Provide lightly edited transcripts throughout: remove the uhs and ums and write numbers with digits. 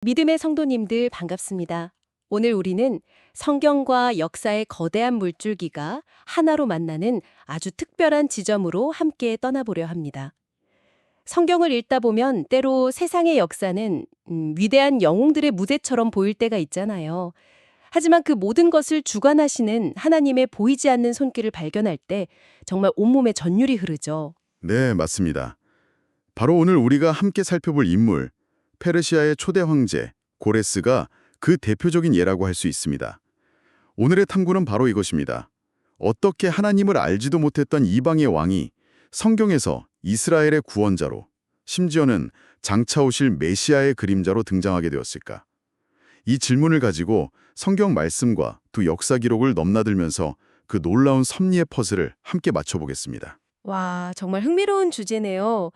믿음의 성도님들 반갑습니다. 오늘 우리는 성경과 역사의 거대한 물줄기가 하나로 만나는 아주 특별한 지점으로 함께 떠나보려 합니다. 성경을 읽다 보면 때로 세상의 역사는 위대한 영웅들의 무대처럼 보일 때가 있잖아요. 하지만 그 모든 것을 주관하시는 하나님의 보이지 않는 손길을 발견할 때 정말 온몸에 전율이 흐르죠. 네, 맞습니다. 바로 오늘 우리가 함께 살펴볼 인물, 페르시아의 초대 황제 고레스가 그 대표적인 예라고 할 수 있습니다. 오늘의 탐구는 바로 이것입니다. 어떻게 하나님을 알지도 못했던 이방의 왕이 성경에서 이스라엘의 구원자로, 심지어는 장차 오실 메시아의 그림자로 등장하게 되었을까? 이 질문을 가지고 성경 말씀과 두 역사 기록을 넘나들면서 그 놀라운 섭리의 퍼즐을 함께 맞춰보겠습니다. 와, 정말 흥미로운 주제네요.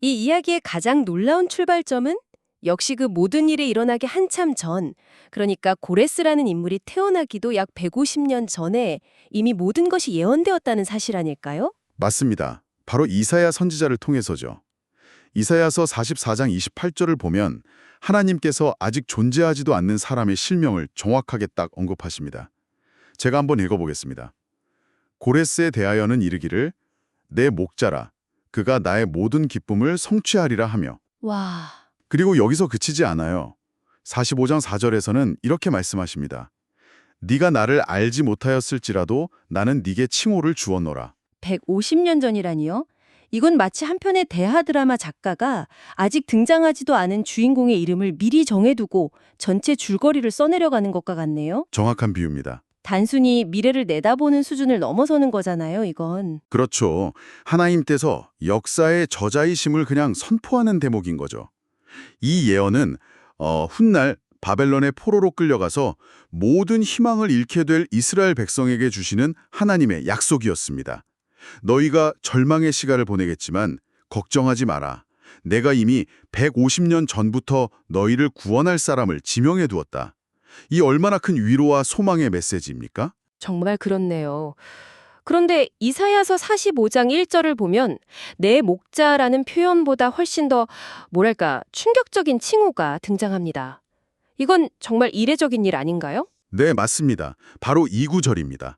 이 이야기의 가장 놀라운 출발점은 역시 그 모든 일이 일어나기 한참 전, 그러니까 고레스라는 인물이 태어나기도 약 150년 전에 이미 모든 것이 예언되었다는 사실 아닐까요? 맞습니다. 바로 이사야 선지자를 통해서죠. 이사야서 44장 28절을 보면 하나님께서 아직 존재하지도 않는 사람의 실명을 정확하게 딱 언급하십니다. 제가 한번 읽어보겠습니다. 고레스에 대하여는 이르기를 내 목자라 그가 나의 모든 기쁨을 성취하리라 하며, 와, 그리고 여기서 그치지 않아요. 45장 4절에서는 이렇게 말씀하십니다. 네가 나를 알지 못하였을지라도 나는 네게 칭호를 주었노라. 150년 전이라니요? 이건 마치 한편의 대하 드라마 작가가 아직 등장하지도 않은 주인공의 이름을 미리 정해두고 전체 줄거리를 써내려가는 것과 같네요. 정확한 비유입니다. 단순히 미래를 내다보는 수준을 넘어서는 거잖아요, 이건. 그렇죠. 하나님께서 역사의 저자이심을 그냥 선포하는 대목인 거죠. 이 예언은 훗날 바벨론의 포로로 끌려가서 모든 희망을 잃게 될 이스라엘 백성에게 주시는 하나님의 약속이었습니다. 너희가 절망의 시간을 보내겠지만 걱정하지 마라. 내가 이미 150년 전부터 너희를 구원할 사람을 지명해 두었다. 이 얼마나 큰 위로와 소망의 메시지입니까? 정말 그렇네요. 그런데 이사야서 45장 1절을 보면 내 목자라는 표현보다 훨씬 더 뭐랄까 충격적인 칭호가 등장합니다. 이건 정말 이례적인 일 아닌가요? 네, 맞습니다. 바로 이 구절입니다.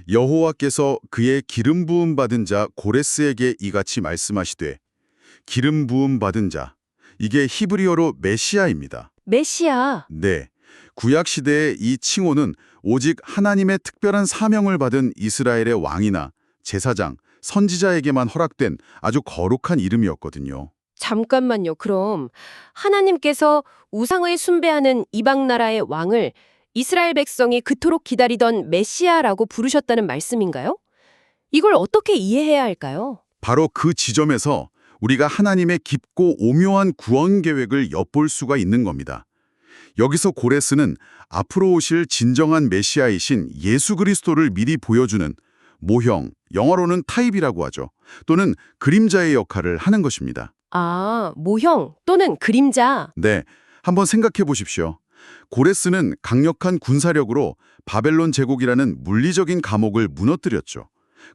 여호와께서 그의 기름 부음 받은 자 고레스에게 이같이 말씀하시되, 기름 부음 받은 자, 이게 히브리어로 메시아입니다. 메시아. 네, 구약 시대의 이 칭호는 오직 하나님의 특별한 사명을 받은 이스라엘의 왕이나 제사장, 선지자에게만 허락된 아주 거룩한 이름이었거든요. 잠깐만요. 그럼 하나님께서 우상을 숭배하는 이방 나라의 왕을 이스라엘 백성이 그토록 기다리던 메시아라고 부르셨다는 말씀인가요? 이걸 어떻게 이해해야 할까요? 바로 그 지점에서 우리가 하나님의 깊고 오묘한 구원 계획을 엿볼 수가 있는 겁니다. 여기서 고레스는 앞으로 오실 진정한 메시아이신 예수 그리스도를 미리 보여주는 모형, 영어로는 타입이라고 하죠. 또는 그림자의 역할을 하는 것입니다. 아, 모형 또는 그림자. 네, 한번 생각해 보십시오. 고레스는 강력한 군사력으로 바벨론 제국이라는 물리적인 감옥을 무너뜨렸죠.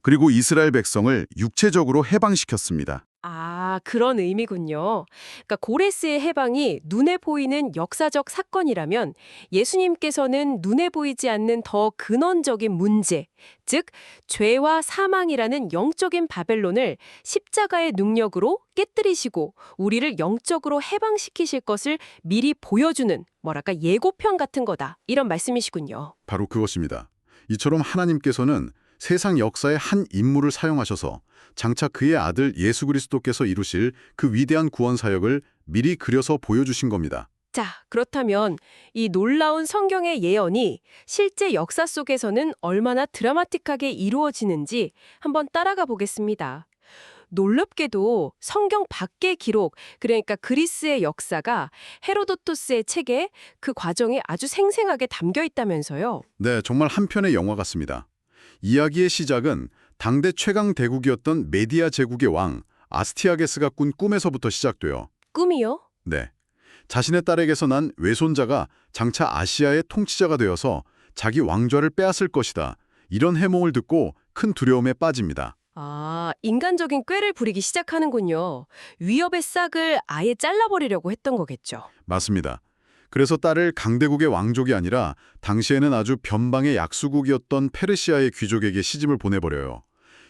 그리고 이스라엘 백성을 육체적으로 해방시켰습니다. 아, 그런 의미군요. 그러니까 고레스의 해방이 눈에 보이는 역사적 사건이라면 예수님께서는 눈에 보이지 않는 더 근원적인 문제, 즉 죄와 사망이라는 영적인 바벨론을 십자가의 능력으로 깨뜨리시고 우리를 영적으로 해방시키실 것을 미리 보여주는 뭐랄까 예고편 같은 거다. 이런 말씀이시군요. 바로 그것입니다. 이처럼 하나님께서는 세상 역사의 한 인물을 사용하셔서 장차 그의 아들 예수 그리스도께서 이루실 그 위대한 구원 사역을 미리 그려서 보여주신 겁니다. 자, 그렇다면 이 놀라운 성경의 예언이 실제 역사 속에서는 얼마나 드라마틱하게 이루어지는지 한번 따라가 보겠습니다. 놀랍게도 성경 밖의 기록, 그러니까 그리스의 역사가 헤로도토스의 책에 그 과정이 아주 생생하게 담겨 있다면서요. 네, 정말 한 편의 영화 같습니다. 이야기의 시작은 당대 최강 대국이었던 메디아 제국의 왕 아스티아게스가 꾼 꿈에서부터 시작돼요. 꿈이요? 네, 자신의 딸에게서 난 외손자가 장차 아시아의 통치자가 되어서 자기 왕좌를 빼앗을 것이다. 이런 해몽을 듣고 큰 두려움에 빠집니다. 아, 인간적인 꾀를 부리기 시작하는군요. 위협의 싹을 아예 잘라버리려고 했던 거겠죠. 맞습니다. 그래서 딸을 강대국의 왕족이 아니라 당시에는 아주 변방의 약수국이었던 페르시아의 귀족에게 시집을 보내버려요.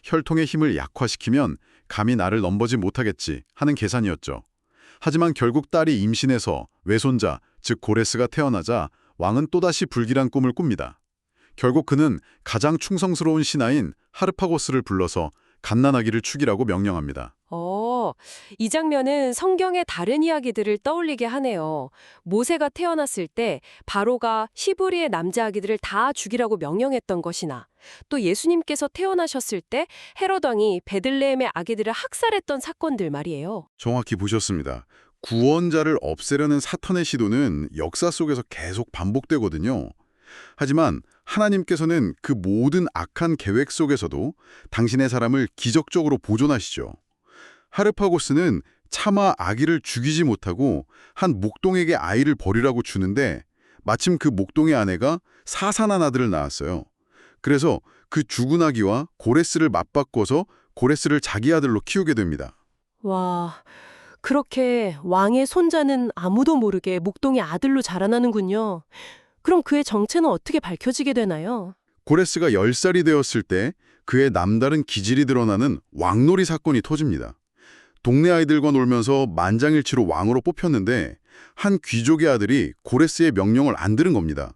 혈통의 힘을 약화시키면 감히 나를 넘보지 못하겠지 하는 계산이었죠. 하지만 결국 딸이 임신해서 외손자, 즉 고레스가 태어나자 왕은 또다시 불길한 꿈을 꿉니다. 결국 그는 가장 충성스러운 신하인 하르파고스를 불러서 갓난아기를 죽이라고 명령합니다. 이 장면은 성경의 다른 이야기들을 떠올리게 하네요. 모세가 태어났을 때 바로가 히브리의 남자아기들을 다 죽이라고 명령했던 것이나 또 예수님께서 태어나셨을 때 헤롯 왕이 베들레헴의 아기들을 학살했던 사건들 말이에요. 정확히 보셨습니다. 구원자를 없애려는 사탄의 시도는 역사 속에서 계속 반복되거든요. 하지만 하나님께서는 그 모든 악한 계획 속에서도 당신의 사람을 기적적으로 보존하시죠. 하르파고스는 차마 아기를 죽이지 못하고 한 목동에게 아이를 버리라고 주는데 마침 그 목동의 아내가 사산한 아들을 낳았어요. 그래서 그 죽은 아기와 고레스를 맞바꿔서 고레스를 자기 아들로 키우게 됩니다. 와, 그렇게 왕의 손자는 아무도 모르게 목동의 아들로 자라나는군요. 그럼 그의 정체는 어떻게 밝혀지게 되나요? 고레스가 10살이 되었을 때 그의 남다른 기질이 드러나는 왕놀이 사건이 터집니다. 동네 아이들과 놀면서 만장일치로 왕으로 뽑혔는데 한 귀족의 아들이 고레스의 명령을 안 들은 겁니다.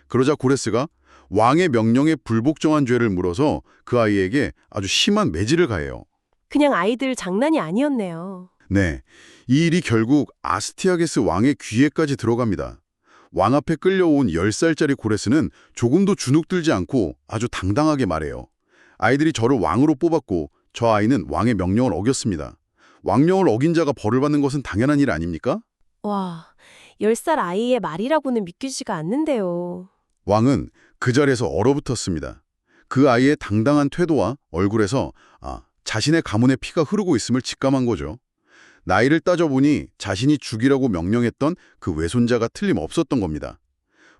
그러자 고레스가 왕의 명령에 불복종한 죄를 물어서 그 아이에게 아주 심한 매질을 가해요. 그냥 아이들 장난이 아니었네요. 네, 이 일이 결국 아스티아게스 왕의 귀에까지 들어갑니다. 왕 앞에 끌려온 10살짜리 고레스는 조금도 주눅들지 않고 아주 당당하게 말해요. 아이들이 저를 왕으로 뽑았고 저 아이는 왕의 명령을 어겼습니다. 왕령을 어긴 자가 벌을 받는 것은 당연한 일 아닙니까? 와, 10살 아이의 말이라고는 믿기지가 않는데요. 왕은 그 자리에서 얼어붙었습니다. 그 아이의 당당한 태도와 얼굴에서 자신의 가문의 피가 흐르고 있음을 직감한 거죠. 나이를 따져보니 자신이 죽이라고 명령했던 그 외손자가 틀림없었던 겁니다.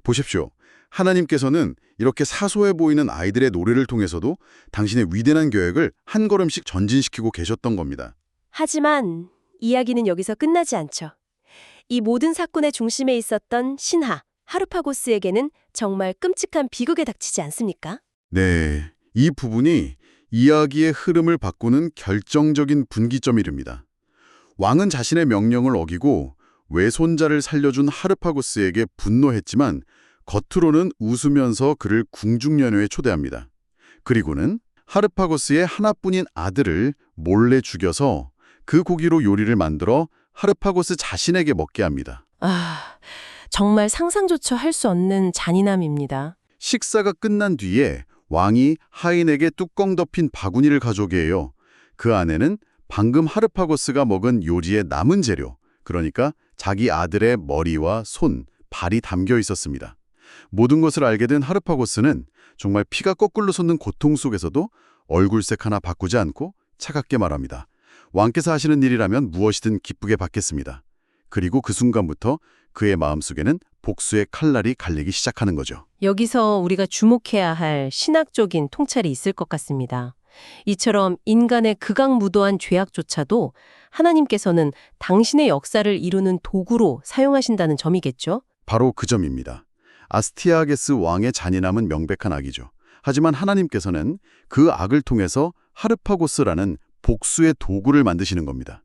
보십시오. 하나님께서는 이렇게 사소해 보이는 아이들의 노래를 통해서도 당신의 위대한 계획을 한 걸음씩 전진시키고 계셨던 겁니다. 하지만 이야기는 여기서 끝나지 않죠. 이 모든 사건의 중심에 있었던 신하, 하르파고스에게는 정말 끔찍한 비극에 닥치지 않습니까? 네, 이 부분이 이야기의 흐름을 바꾸는 결정적인 분기점이랍니다. 왕은 자신의 명령을 어기고 외손자를 살려준 하르파고스에게 분노했지만 겉으로는 웃으면서 그를 궁중연회에 초대합니다. 그리고는 하르파고스의 하나뿐인 아들을 몰래 죽여서 그 고기로 요리를 만들어 하르파고스 자신에게 먹게 합니다. 정말 상상조차 할 수 없는 잔인함입니다. 식사가 끝난 뒤에 왕이 하인에게 뚜껑 덮인 바구니를 가져오게 해요. 그 안에는 방금 하르파고스가 먹은 요리의 남은 재료, 그러니까 자기 아들의 머리와 손, 발이 담겨 있었습니다. 모든 것을 알게 된 하르파고스는 정말 피가 거꾸로 솟는 고통 속에서도 얼굴색 하나 바꾸지 않고 차갑게 말합니다. 왕께서 하시는 일이라면 무엇이든 기쁘게 받겠습니다. 그리고 그 순간부터 그의 마음속에는 복수의 칼날이 갈리기 시작하는 거죠. 여기서 우리가 주목해야 할 신학적인 통찰이 있을 것 같습니다. 이처럼 인간의 극악무도한 죄악조차도 하나님께서는 당신의 역사를 이루는 도구로 사용하신다는 점이겠죠? 바로 그 점입니다. 아스티아게스 왕의 잔인함은 명백한 악이죠. 하지만 하나님께서는 그 악을 통해서 하르파고스라는 복수의 도구를 만드시는 겁니다.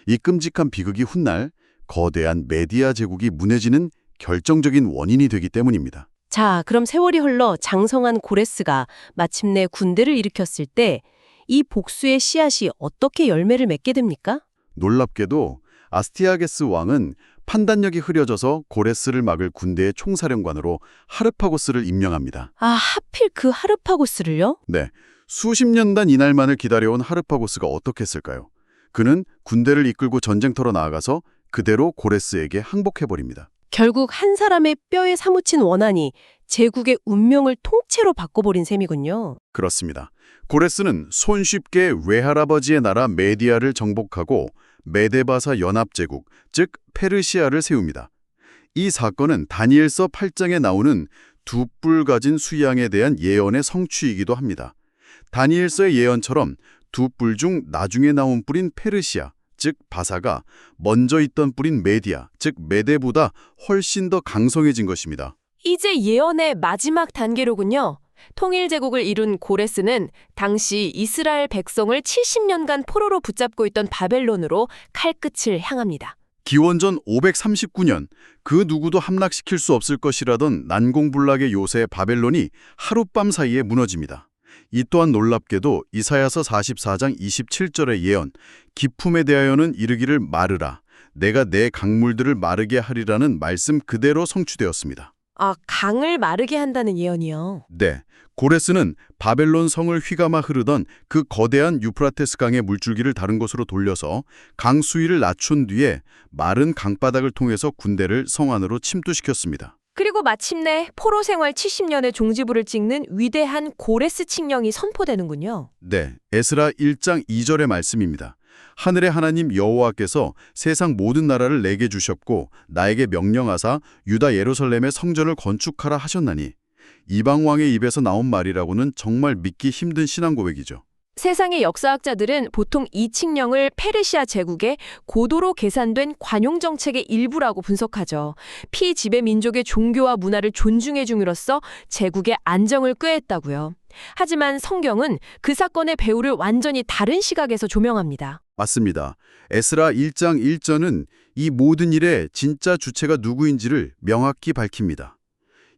이 끔찍한 비극이 훗날 거대한 메디아 제국이 무너지는 결정적인 원인이 되기 때문입니다. 자, 그럼 세월이 흘러 장성한 고레스가 마침내 군대를 일으켰을 때 이 복수의 씨앗이 어떻게 열매를 맺게 됩니까? 놀랍게도 아스티아게스 왕은 판단력이 흐려져서 고레스를 막을 군대의 총사령관으로 하르파고스를 임명합니다. 하필 그 하르파고스를요? 네, 수십 년단 이날만을 기다려온 하르파고스가 어떻게 했을까요? 그는 군대를 이끌고 전쟁터로 나아가서 그대로 고레스에게 항복해버립니다. 결국 한 사람의 뼈에 사무친 원한이 제국의 운명을 통째로 바꿔버린 셈이군요. 그렇습니다. 고레스는 손쉽게 외할아버지의 나라 메디아를 정복하고 메데바사 연합제국, 즉 페르시아를 세웁니다. 이 사건은 다니엘서 8장에 나오는 두 뿔 가진 수양에 대한 예언의 성취이기도 합니다. 다니엘서의 예언처럼 두 뿔 중 나중에 나온 뿔인 페르시아, 즉 바사가 먼저 있던 뿌린 메디아, 즉 메대보다 훨씬 더 강성해진 것입니다. 이제 예언의 마지막 단계로군요. 통일제국을 이룬 고레스는 당시 이스라엘 백성을 70년간 포로로 붙잡고 있던 바벨론으로 칼끝을 향합니다. 기원전 539년 그 누구도 함락시킬 수 없을 것이라던 난공불락의 요새 바벨론이 하룻밤 사이에 무너집니다. 이 또한 놀랍게도 이사야서 44장 27절의 예언, 기품에 대하여는 이르기를 마르라, 내가 내 강물들을 마르게 하리라는 말씀 그대로 성취되었습니다. 아, 강을 마르게 한다는 예언이요. 네, 고레스는 바벨론 성을 휘감아 흐르던 그 거대한 유프라테스 강의 물줄기를 다른 곳으로 돌려서 강 수위를 낮춘 뒤에 마른 강바닥을 통해서 군대를 성 안으로 침투시켰습니다. 그리고 마침내 포로 생활 70년의 종지부를 찍는 위대한 고레스 칙령이 선포되는군요. 네, 에스라 1장 2절의 말씀입니다. 하늘의 하나님 여호와께서 세상 모든 나라를 내게 주셨고 나에게 명령하사 유다 예루살렘의 성전을 건축하라 하셨나니 이방 왕의 입에서 나온 말이라고는 정말 믿기 힘든 신앙 고백이죠. 세상의 역사학자들은 보통 이 칙령을 페르시아 제국의 고도로 계산된 관용 정책의 일부라고 분석하죠. 피지배 민족의 종교와 문화를 존중해 줌으로써 제국의 안정을 꾀했다고요. 하지만 성경은 그 사건의 배후를 완전히 다른 시각에서 조명합니다. 맞습니다. 에스라 1장 1절은 이 모든 일의 진짜 주체가 누구인지를 명확히 밝힙니다.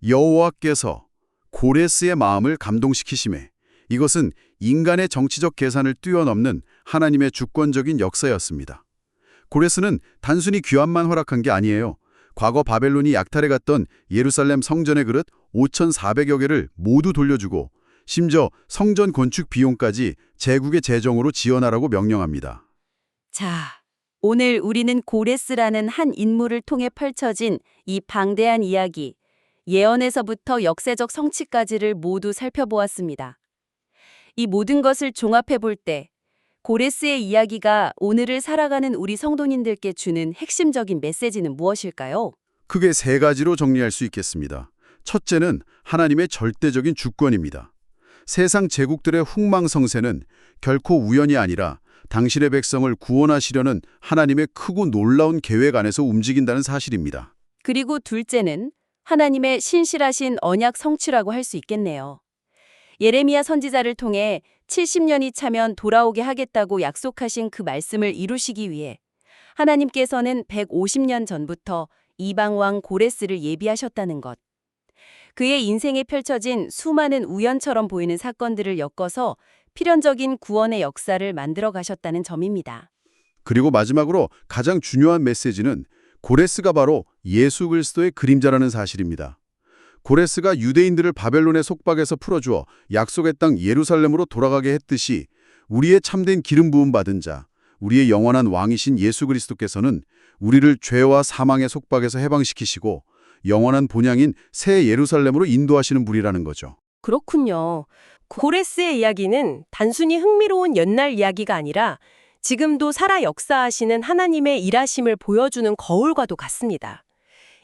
여호와께서 고레스의 마음을 감동시키심에 이것은 인간의 정치적 계산을 뛰어넘는 하나님의 주권적인 역사였습니다. 고레스는 단순히 귀환만 허락한 게 아니에요. 과거 바벨론이 약탈해 갔던 예루살렘 성전의 그릇 5,400여 개를 모두 돌려주고 심지어 성전 건축 비용까지 제국의 재정으로 지원하라고 명령합니다. 자, 오늘 우리는 고레스라는 한 인물을 통해 펼쳐진 이 방대한 이야기, 예언에서부터 역사적 성취까지를 모두 살펴보았습니다. 이 모든 것을 종합해 볼 때 고레스의 이야기가 오늘을 살아가는 우리 성도님들께 주는 핵심적인 메시지는 무엇일까요? 크게 세 가지로 정리할 수 있겠습니다. 첫째는 하나님의 절대적인 주권입니다. 세상 제국들의 흥망성쇠는 결코 우연이 아니라 당신의 백성을 구원하시려는 하나님의 크고 놀라운 계획 안에서 움직인다는 사실입니다. 그리고 둘째는 하나님의 신실하신 언약 성취라고 할 수 있겠네요. 예레미야 선지자를 통해 70년이 차면 돌아오게 하겠다고 약속하신 그 말씀을 이루시기 위해 하나님께서는 150년 전부터 이방 왕 고레스를 예비하셨다는 것. 그의 인생에 펼쳐진 수많은 우연처럼 보이는 사건들을 엮어서 필연적인 구원의 역사를 만들어 가셨다는 점입니다. 그리고 마지막으로 가장 중요한 메시지는 고레스가 바로 예수 그리스도의 그림자라는 사실입니다. 고레스가 유대인들을 바벨론의 속박에서 풀어주어 약속의 땅 예루살렘으로 돌아가게 했듯이 우리의 참된 기름 부음 받은 자, 우리의 영원한 왕이신 예수 그리스도께서는 우리를 죄와 사망의 속박에서 해방시키시고 영원한 본향인 새 예루살렘으로 인도하시는 분이라는 거죠. 그렇군요. 고레스의 이야기는 단순히 흥미로운 옛날 이야기가 아니라 지금도 살아 역사하시는 하나님의 일하심을 보여주는 거울과도 같습니다.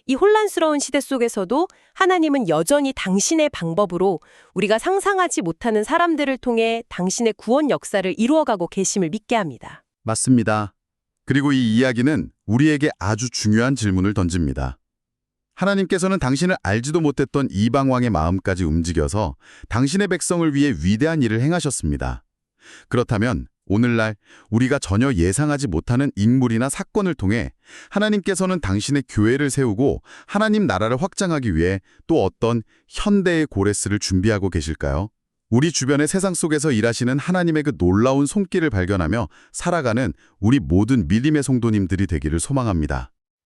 이 혼란스러운 시대 속에서도 하나님은 여전히 당신의 방법으로 우리가 상상하지 못하는 사람들을 통해 당신의 구원 역사를 이루어가고 계심을 믿게 합니다. 맞습니다. 그리고 이 이야기는 우리에게 아주 중요한 질문을 던집니다. 하나님께서는 당신을 알지도 못했던 이방 왕의 마음까지 움직여서 당신의 백성을 위해 위대한 일을 행하셨습니다. 그렇다면 오늘날 우리가 전혀 예상하지 못하는 인물이나 사건을 통해 하나님께서는 당신의 교회를 세우고 하나님 나라를 확장하기 위해 또 어떤 현대의 고레스를 준비하고 계실까요? 우리 주변의 세상 속에서 일하시는 하나님의 그 놀라운 손길을 발견하며 살아가는 우리 모든 믿음의 성도님들이 되기를 소망합니다.